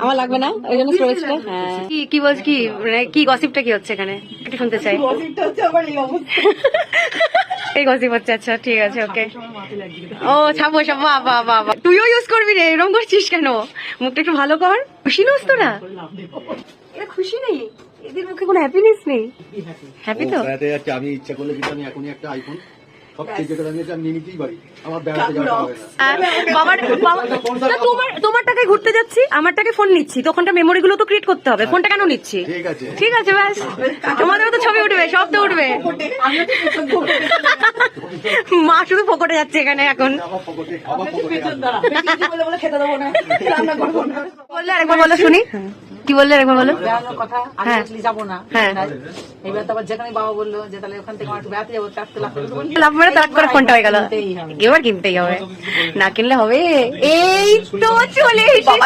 আমার লাগবে না, ওই জন্য স্টোরেজ। হ্যাঁ, কি বলছ, কি মানে কি গসিপটা কি হচ্ছে এখানে একটু শুনতে চাই। এই গসিপ হচ্ছে, আচ্ছা ঠিক আছে, ওকে। ও ছাপো সব, বাহ বাহ বাহ বাহ, তুইও ইউজ করবি রে, এরকম করছিস কেন? মুখটা একটু ভালো কর। খুশি নস তোরা? এরা খুশি নেই, এদের মুখে কোনো হ্যাপিনেস নেই। হ্যাপি তো? আমি ইচ্ছা করলে কিন্তু আমি এখনই একটা আইফোন তোমার টাকায় ঘুরতে যাচ্ছি, আমার টাকায় ফোন নিচ্ছি, তখনটা মেমোরি গুলো তো ক্রিয়েট করতে হবে, ফোনটা কেন নিচ্ছি? ঠিক আছে ব্যাস, তোমাদের তো ছবি উঠবে, সব তো উঠবে। মা শুধু পকেটে যাচ্ছে এখানে এখন। বললে আরেকবার বলো শুনি, কি বললে আরেকবার বলো। কথা আমি যাবো না। হ্যাঁ, এবার তারপর যেখানে বাবা বললো যে তাহলে ওখান থেকে একটু বেড়াতে যাবো, লাভ মানে তাক করে ফোনটা হয়ে গেল, এবার কিনতেই হবে, না কিনলে হবে। এই তো চলে এসেছি।